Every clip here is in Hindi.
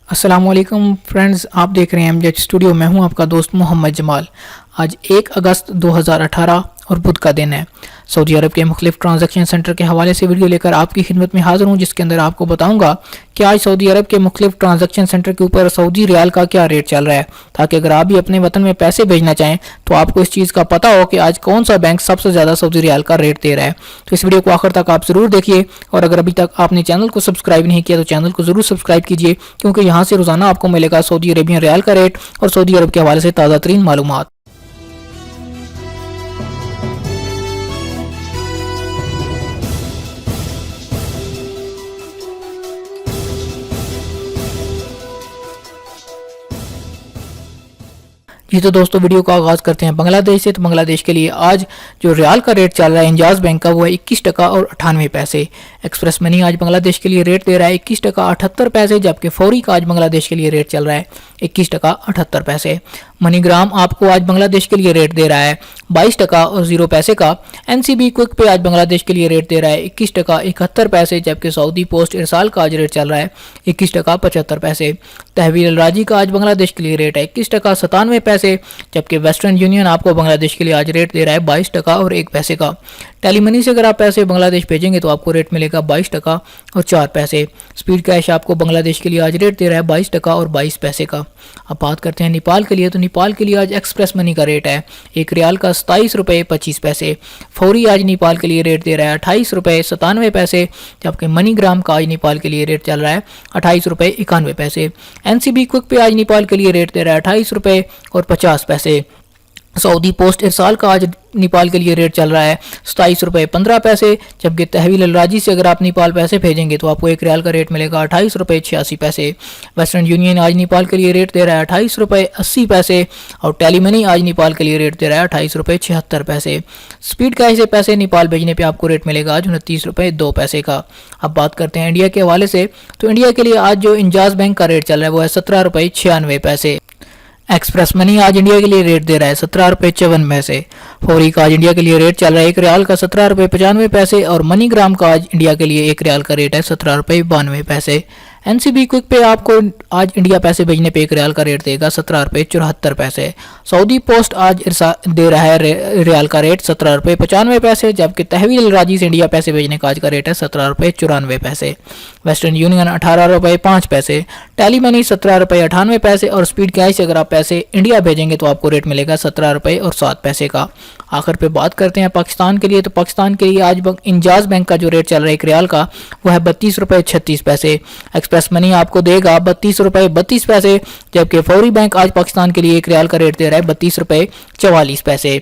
अस्सलामुअलैकुम फ्रेंड्स, आप देख रहे हैं एमजेड स्टूडियो। मैं हूं आपका दोस्त मोहम्मद जमाल। आज 1 अगस्त 2018 और बुध का दिन है। सऊदी अरब के मुख्तलिफ ट्रांजैक्शन सेंटर के हवाले से वीडियो लेकर आपकी खिदमत में हाजिर हूं, जिसके अंदर आपको बताऊंगा कि आज सऊदी अरब के मुख्तलिफ ट्रांजैक्शन सेंटर के ऊपर सऊदी रियाल का क्या रेट चल रहा है, ताकि अगर आप भी अपने वतन में पैसे भेजना चाहें तो आपको इस चीज़ का पता हो कि आज कौन सा बैंक सबसे ज़्यादा सऊदी रियाल का रेट दे रहा है। तो इस वीडियो को आखिर तक आप ज़रूर देखिए, और अगर अभी तक आपने चैनल को सब्सक्राइब नहीं किया तो चैनल को ज़रूर सब्सक्राइब कीजिए, क्योंकि यहाँ से रोज़ाना आपको मिलेगा सऊदी अरेबियन रियाल का रेट और सऊदी अरब के हवाले से ताज़ा तरीन मालूमात। जी तो दोस्तों, वीडियो का आगाज़ करते हैं बांग्लादेश से। तो बांग्लादेश के लिए आज जो रियाल का रेट चल रहा है इंजाज बैंक का, वो है 21 टका और 98 पैसे। एक्सप्रेस मनी आज बांग्लादेश के लिए रेट दे रहा है 21 टका 78 पैसे, जबकि फौरी का आज बांग्लादेश के लिए रेट चल रहा है 21 टका 78 पैसे। मनीग्राम आपको आज बांग्लादेश के लिए रेट दे रहा है 22 टका और 0 पैसे का। एनसीबी क्विक पे आज बांग्लादेश के लिए रेट दे रहा है 21 टका 71 पैसे, जबकि सऊदी पोस्ट इरसाल का आज रेट चल रहा है 21 टका 75 पैसे। तहवील राजी का आज बांग्लादेश के लिए रेट है 21 टका 97 पैसे, जबकि वेस्टर्न यूनियन आपको बांग्लादेश के लिए आज रेट दे रहा है 22 टका और 1 पैसे का। टेली मनी से अगर आप पैसे बांग्लादेश भेजेंगे तो आपको रेट मिलेगा 22 टका और 4 पैसे। स्पीड कैश आपको बांग्लादेश के लिए आज रेट दे रहा है 22 टका और 22 पैसे का। अब बात करते हैं नेपाल के लिए। तो नेपाल के लिए आज एक्सप्रेस मनी का रेट है 1 रियाल का 27 रुपये 25 पैसे। फौरी आज नेपाल के लिए रेट दे रहा है 28 रुपये 97 पैसे, जबकि मनीग्राम का आज नेपाल के लिए रेट चल रहा है 28 रुपये 91 पैसे। एनसीबी क्विक पे आज नेपाल के लिए रेट दे रहा है 28 रुपये और 50 पैसे। सऊदी पोस्ट इरसाल का आज नेपाल के लिए रेट चल रहा है 27 रुपये 15 पैसे, जबकि तहवील राजी से अगर आप नेपाल पैसे भेजेंगे तो आपको 1 रियाल का रेट मिलेगा 28 रुपये 86 पैसे। वेस्टर्न यूनियन आज नेपाल के लिए रेट दे रहा है 28 रुपये 80 पैसे, और टेली मनी आज नेपाल के लिए रेट दे रहा है 28 रुपये 76 पैसे। स्पीड कैश से पैसे नेपाल भेजने पर आपको रेट मिलेगा आज 29 रुपये 2 पैसे का। अब बात करते हैं इंडिया के हवाले से। तो इंडिया के लिए आज जो इंजाज बैंक का रेट चल रहा है वो है 17 रुपये 96 पैसे। एक्सप्रेस मनी आज इंडिया के लिए रेट दे रहा है 17 रुपये 54 पैसे। फौरी का आज इंडिया के लिए रेट चल रहा है 1 रियाल का 17 रुपये 95 पैसे, और मनीग्राम का आज इंडिया के लिए 1 रियाल का रेट है 17 रुपये 92 पैसे। एनसीबी क्विक पे आपको आज इंडिया पैसे भेजने पे 1 रियाल का रेट देगा 17 रुपये 74 पैसे। सऊदी पोस्ट आज दे रहा है रियाल का रेट 17 रुपये 95 पैसे, जबकि तहवील राजी से इंडिया पैसे भेजने का आज का रेट है 17 रुपये 94 पैसे। वेस्टर्न यूनियन 18 रुपये 5 पैसे। टेली मनी 17 रुपये 98 पैसे, और स्पीड कैश से अगर आप पैसे इंडिया भेजेंगे तो आपको रेट मिलेगा 17 रुपये और 7 पैसे का। आखिर पे बात करते हैं पाकिस्तान के लिए। तो पाकिस्तान के लिए आज इंजाज बैंक का जो रेट चल रहा है 1 रियाल का वो है 32 रुपये 36 पैसे। एक्सप्रेस मनी आपको देगा 32 रुपये 32 पैसे, जबकि फौरी बैंक आज पाकिस्तान के लिए 1 रियाल का रेट दे रहा है 32 रुपये 44 पैसे।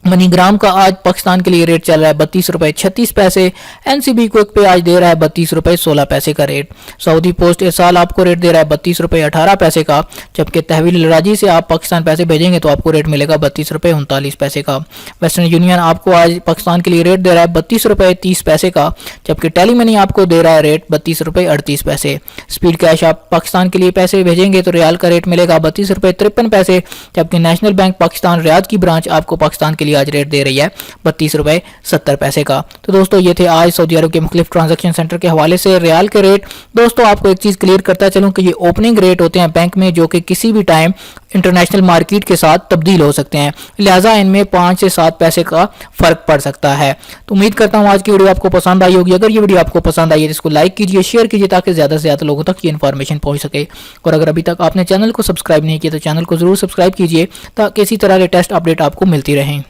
मनीग्राम का आज पाकिस्तान के लिए रेट चल रहा है 32 रुपये 36 पैसे। एनसीबी क्विक पे आज दे रहा है 32 रुपये 16 पैसे का रेट। सऊदी पोस्ट इरसाल आपको रेट दे रहा है 32 रुपये 18 पैसे का, जबकि तहवील राजी से आप पाकिस्तान पैसे भेजेंगे तो आपको रेट मिलेगा 32 रुपये 39 पैसे का। वेस्टर्न यूनियन आपको आज पाकिस्तान के लिए रेट दे रहा है 32 रुपये 30 पैसे का, जबकि टेली मनी आपको दे रहा है रेट 32 रुपये 38 पैसे। स्पीड कैश आप पाकिस्तान के लिए पैसे भेजेंगे तो रियाल का रेट मिलेगा 32 रुपये 53 पैसे, जबकि नेशनल बैंक पाकिस्तान रियाद की ब्रांच आपको पाकिस्तान के लिए आज रेट दे रही है 32 रुपये 70 पैसे का। तो दोस्तों, ये थे आज सऊदी अरब के मुख्तलिफ ट्रांजैक्शन सेंटर के हवाले से रियाल के रेट। दोस्तों, आपको एक चीज़ क्लियर करता चलूं कि ये ओपनिंग रेट होते हैं बैंक में, जो कि किसी भी टाइम इंटरनेशनल मार्केट के साथ तब्दील हो सकते हैं, लिहाजा इनमें 5 से 7 पैसे का फर्क पड़ सकता है। तो उम्मीद करता हूँ आज की वीडियो आपको पसंद आई होगी। अगर ये वीडियो आपको पसंद आई है तो इसको लाइक कीजिए, शेयर कीजिए, ताकि ज़्यादा से ज़्यादा लोगों तक ये इन्फॉर्मेशन पहुँच सके। और अगर अभी तक आपने चैनल को सब्सक्राइब नहीं किया तो चैनल को ज़रूर सब्सक्राइब कीजिए, ताकि इसी तरह के टेस्ट अपडेट आपको मिलती रहें।